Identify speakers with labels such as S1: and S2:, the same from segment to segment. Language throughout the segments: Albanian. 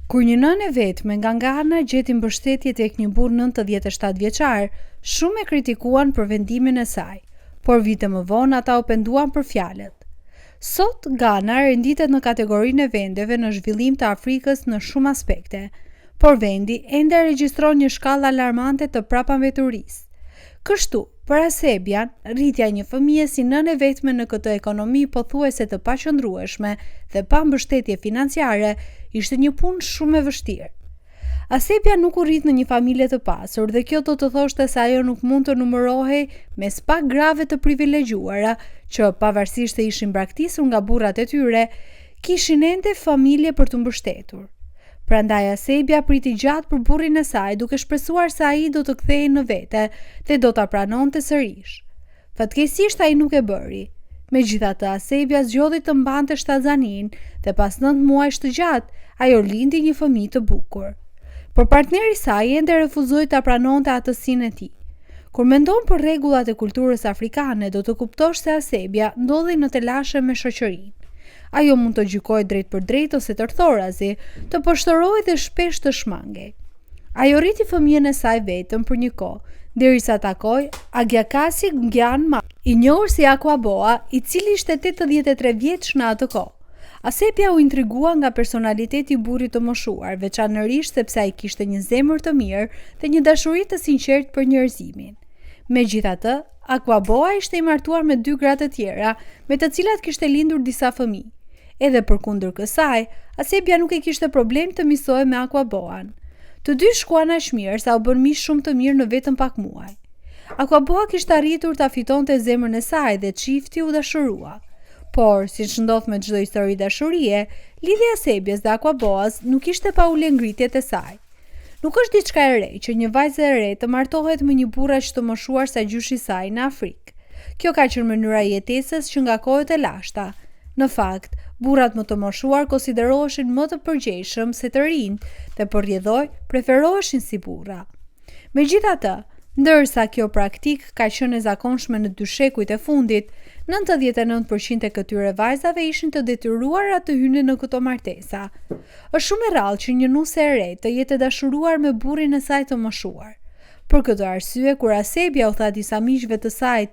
S1: Kur një nënë e vetme nga Ghana gjeti mbështetje tek një burr 97 vjeçar, shumë e kritikuan për vendimin e saj, por vite më vonë ata u penduan për fjalët. Sot Ghana renditet në kategorinë e vendeve në zhvillim të Afrikës në shumë aspekte, por vendi ende regjistron një shkallë alarmante të prapaveturisë. Kështu, për Asebian, rritja e një fëmije si nënë e vetme në këtë ekonomi pothuajse të paqëndrueshme dhe pa mbështetje financiare ishte një punë shumë e vështirë. Asebia nuk u rrit në një familje të pasur dhe kjo do të thoshte se ajo nuk mund të numërohej mes pak grave të privilegjuara që pavarësisht se ishin braktisur nga burrat e tyre, kishin ende familje për të mbështetur. Prandaj Asebia priti gjatë për burrin e saj duke shpresuar se ai do të kthehej në vete dhe do ta pranonte sërish. Fatkeqësisht ai nuk e bëri. Megjithatë, Asebia zgjodhi të mbante shtazanin dhe pas 9 muajsh të gjatë, ajo lindi një fëmijë të bukur. Por partneri i saj ende refuzoi ta pranonte atësinë e tij. Kur mendon për rregullat e kulturës afrikane, do të kuptosh se Asebia ndodhi në telashe me shoqërinë. Ajo mund të gjykojë drejt për drejt ose të rthorazi, të poshtërojë dhe shpesh të shmangej. Ajo rriti fëmijën e saj vetëm për një kohë, derisa takoi Agiakasi Ngyanma, i njohur si Akwaboa, i cili ishte 83 vjeç në atë kohë. Asebia u intrigua nga personaliteti i burrit të moshuar, veçanërisht sepse ai kishte një zemër të mirë dhe një dashuri të sinqertë për njerëzimin. Megjithatë, Akwaboa ishte i martuar me 2 gra të tjera, me të cilat kishte lindur disa fëmijë. Edhe përkundër kësaj, Asebia nuk e kishte problem të misohej me Akwaboan. Të dy shkuan aq mirë sa u bën miq shumë të mirë në vetëm pak muaj. Akwaboa kishte arritur ta fitonte zemrën e saj dhe çifti u dashurua. Por, siç ndodh me çdo histori dashurie, lidhja e Asebias dhe Akwaboas nuk ishte pa ulë ngritjet e saj. Nuk është diçka e re që një vajzë e re të martohet me një burr aq të moshuar sa gjyshi i saj në Afrikë. Kjo ka qenë mënyra e jetesës që nga kohët e lashta. Në fakt, burrat më të moshuar konsideroheshin më të përgjegjshëm se të rinjt dhe për rrjedhoj preferoheshin si burra. Megjithatë, ndërsa kjo praktik ka qenë e zakonshme në 2 shekujt e fundit, 99% e këtyre vajzave ishin të detyruara të hynin në këto martesa. Është shumë e rrallë që një nuse e re të jetë dashuruar me burrin e saj të moshuar. Për këtë arsye, kur Asebia u tha disa miqve të saj,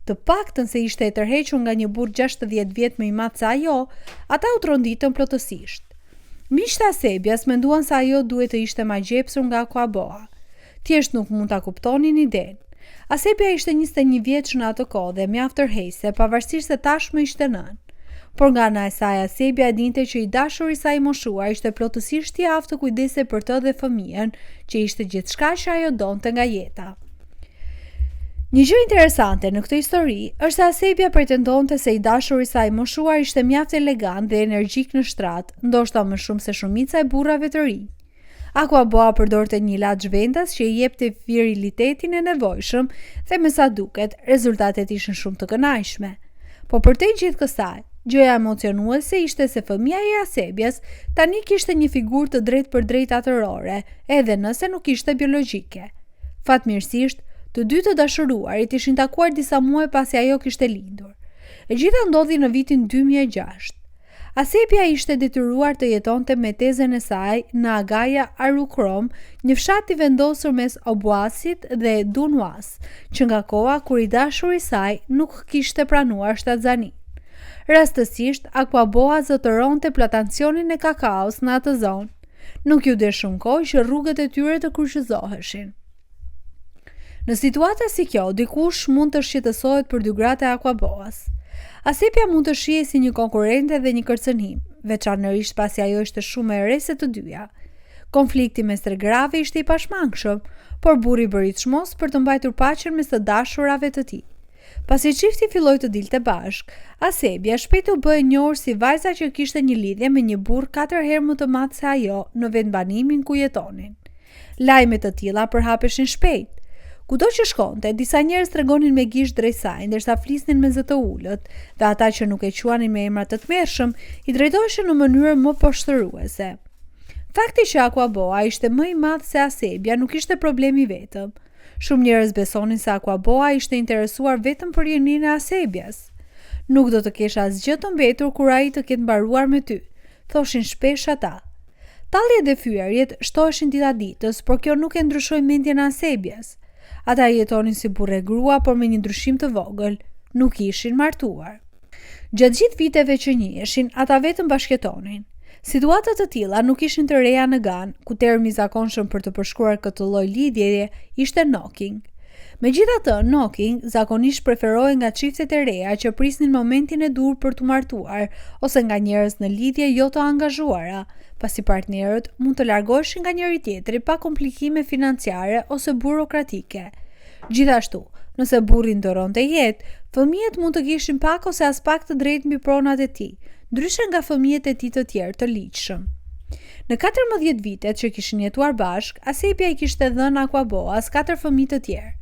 S1: të paktën se ishte e tërhequr nga një burr 60 vjet më i madh se ajo, ata u tronditën plotësisht. Miqtë e Asebias menduan se ajo duhet të ishte më gjepsur nga Akwaboa. Thjesht nuk mund ta kuptonin idenë. Asebia ishte 21 vjeç në atë kohë dhe mjaft tërheqëse, pavarësisht se tashmë ishte nën. Por nga ana e saj, Asebia dinte që i dashuri i saj i moshuar ishte plotësisht i aftë të kujdesej për të dhe fëmijën, që ishte gjithçka që ajo donte nga jeta. Një gjë interesante në këtë histori është se Asebia pretendonte se i dashuri i saj i moshuar ishte mjaft elegant dhe energjik në shtrat, ndoshta më shumë se shumica e burrave të rinj. Akwaboa përdorte një ilaç vendas që i jepte virilitetin e nevojshëm dhe me sa duket, rezultatet ishin shumë të kënaqshme. Po përtej gjithë kësaj, gjëja emocionuese ishte se fëmia e Asebias tani kishte një figurë të drejtë për drejtë atërore, edhe nëse nuk ishte biologjike. Fatmirësisht, të dy të dashuruarit ishin takuar disa muaj pasi ajo kishte lindur. E gjitha ndodhi në vitin 2006. Asebia ishte detyruar të jetonte me tezën e saj në Agaja Arukrom, një fshat i vendosur mes Obuasit dhe Dunwas, që nga koha kur i dashuri i saj nuk kishte pranuar shtatzanin. Rastësisht, Akwaboa zotëronte plantacionin e kakaos në atë zonë. Nuk ju dhe shumë kohë që rrugët e tyre të kryqëzoheshin. Në situata si kjo, dikush mund të shqetësohet për 2 gratë e Akwaboas. Asebia mund të shihej si një konkurrente dhe një kërcënim, veçanërisht pasi ajo ishte shumë e re se të dyja. Konflikti mes 3 grave ishte i pashmangshëm, por burri bëri çmos për të mbajtur paqen mes të dashurave të tij. Pasi çifti filloi të dilte bashk, Asebia shpejt u bë e njohur si vajza që kishte një lidhje me një burr 4 herë më të madh se ajo në vendbanimin ku jetonin. Lajme të tilla përhapeshin shpejt. Kudo që shkonte, disa njerëz tregonin me gisht drejt saj, ndërsa flisnin me zë të ulët, dhe ata që nuk e quanin me emra të tmerrshëm, i drejtoheshin në mënyrë më poshtëruese. Fakti që Akwaboa ishte më i madh se Asebia nuk ishte problemi vetëm. Shumë njerëz besonin se Akwaboa ishte interesuar vetëm për jeninë e Asebias. Nuk do të kesh asgjë të mbetur kur ai të ketë mbaruar me ty, thoshin shpesh ata. Talljet dhe fyerjet shtoheshin dita ditës, por kjo nuk e ndryshoi mendjen e Asebias. Ata jetonin si burrë e grua, por me një ndryshim të vogël, nuk ishin martuar. Gjatë gjithë viteve që njihen, ata vetëm bashkëtonin. Situata të tilla nuk ishin të reja në Gan, ku termi i zakonshëm për të përshkruar këtë lloj lidhjeje ishte knocking. Megjithatë, knocking zakonisht preferohej nga çiftet e reja që prisnin momentin e dur për të martuar, ose nga njerëz në lidhje jo të angazhuara, pasi partnerët mund të largoheshin nga njëri tjetri pa komplikime financiare ose burokratike. Gjithashtu, nëse burri ndoronte jetë, fëmijët mund të kishin pak ose as pak të drejtë mbi pronat e tij, ndryshe nga fëmijët e tij të tjerë të ligjshëm. Në 14 vitet që kishin jetuar bashk, Asebia i kishte dhënë Aquaboas 4 fëmijë të tjerë.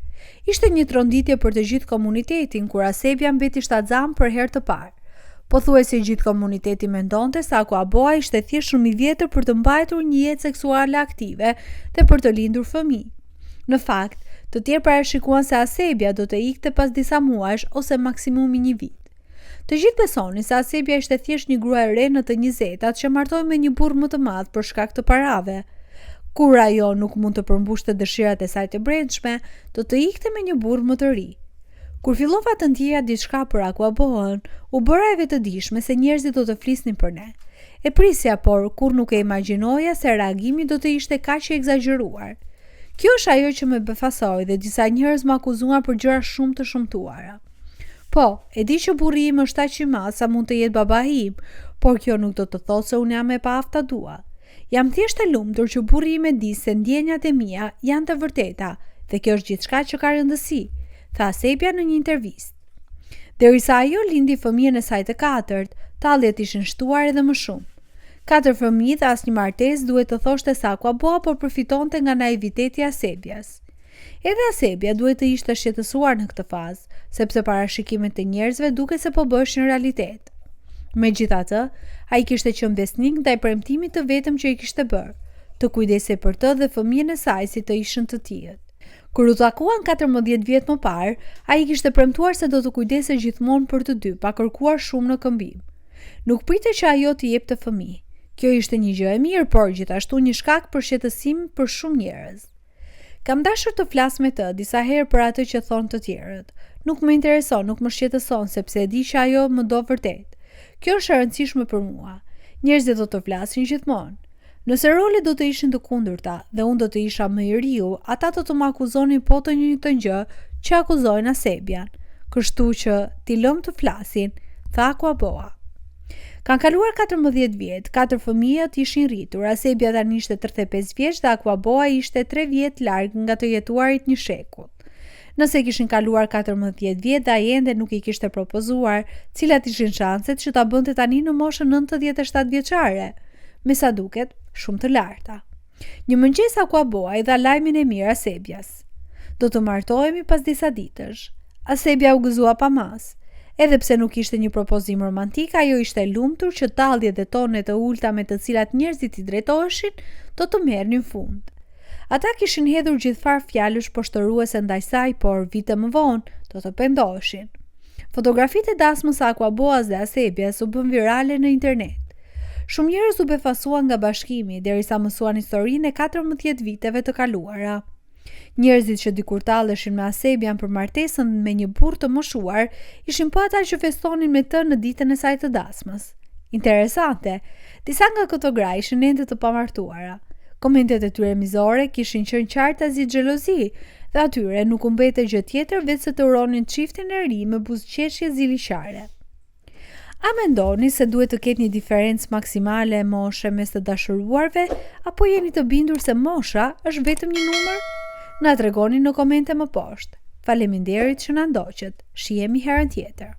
S1: Ishte një tronditje për të gjithë komunitetin, kur Asebia mbeti shtatzam për herë të parë. Pothuajse gjithë komuniteti mendonte se Aquaboa ishte thjesht shumë i vjetër për të mbajtur një jetë seksuale aktive dhe për të lindur fëmijë. Në fakt, të tjerë parashikuan se Asebia do të ikte pas disa muajsh ose maksimumi një vit. Të gjithë besonin se Asebia ishte thjesht një grua e re në të 20-tat që martoi me një burr më të madh për shkak të parave. Kur ajo nuk mund të përmbushte dëshirat e saj të brendshme, do të ikte me një burr më të ri. Kur fillova të ndjeja diçka për Aquaboën, u bëra e vetëdijshme se njerëzit do të flisnin për ne. E prisja, por kur nuk e imagjinoja se reagimi do të ishte kaq i egzageruar. Kjo është ajo që më befasoi dhe disa njerëz më akuzuan për gjëra shumë të shëmtuara. Po, e di që burri im është aq i madh sa mund të jetë baba im, por kjo nuk do të thotë se unë jam e paafta dua. Jam thjesht e lumtur që burri im e di se ndjenjat e mia janë të vërteta dhe kjo është gjithçka që ka rëndësi, tha Asebia në një intervistë. Derisa ajo lindi fëmijën e saj të katërt, talljet ishin shtuar edhe më shumë. 4 fëmijë dhe asnjë martesë duhet të thoshte se Aquaboa po përfitonte nga naiviteti i Asebias. Edhe Asebia duhet të ishte shqetësuar në këtë fazë, sepse parashikimet e njerëzve duket se po bëheshin realitet. Megjithatë, ai kishte qenë besnik ndaj premtimit të vetëm që i kishte bërë, të kujdesej për të dhe fëmijën e saj si të ishin të tillë. Kur u takuan 14 vjet më parë, ai kishte premtuar se do të kujdesej gjithmonë për të dy, pa kërkuar shumë në këmbim. Nuk pritej që ajo t'i jepte fëmijë. Kjo ishte një gjë e mirë, por gjithashtu një shkak për shqetësim për shumë njerëz. Kam dashur të flas me të disa herë për atë që thonë të tjerët. Nuk më intereson, nuk më shqetëson, sepse e di që ajo më do vërtet. Kjo është e rëndësishme për mua. Njerëzit do të flasin gjithmonë. Nëse rolet do të ishin të kundërta dhe unë do të isha më i riu, ata do të më akuzonin po të një të gjë që akuzojnë Asebian. Kështu që t'i lëm të flasin, tha Aquaboa. Kanë kaluar 14 vjet, 4 fëmijët ishin rritur. Asebia tani ishte 35 vjeç dhe Aquaboa ishte 3 vjet larg nga të jetuarit një shekull. Nëse kishin kaluar 14 vjet dhe ai ende nuk i kishte propozuar, cilat ishin shanset që ta bënte tani në moshën 97 vjeçare? Me sa duket, shumë të larta. Një mëngjes Aquaboa i dha lajmin e mirë Asebias. Do të martohemi pas disa ditësh. Asebia u gëzua pa mas. Edhe pse nuk ishte një propozim romantik, ajo ishte lumtur që talljet dhe tonet e ulta me të cilat njerëzit i drejtoheshin do të merrnin fund. Ata kishin hedhur gjithfar fjalësh poshtëruese ndaj saj, por vite më vonë do të pendoheshin. Fotografitë e dasmës së Aquaboas dhe Asebias u bën virale në internet. Shumë njerëz u befasuan nga bashkimi derisa mësuan historinë e 14 viteve të kaluara. Njerëzit që dikur talleshin me Asebian për martesën me një burr të moshuar, ishin po ata që festonin me të në ditën e saj të dasmës. Interesante, disa nga këto gra ishin ende të pamartuara. Komentet e tyre mizore kishin qenë qarta zi xhelozi dhe atyre nuk u mbete gjë tjetër veç se të uronin çiftin e ri me buzëqeshje ziliqare. A mendoni se duhet të ketë një diferencë maksimale e moshe mes të dashuruarve, apo jeni të bindur se mosha është vetëm një numër? Na tregoni në komente më poshtë. Faleminderit që na ndoqët. Shihemi herën tjetër.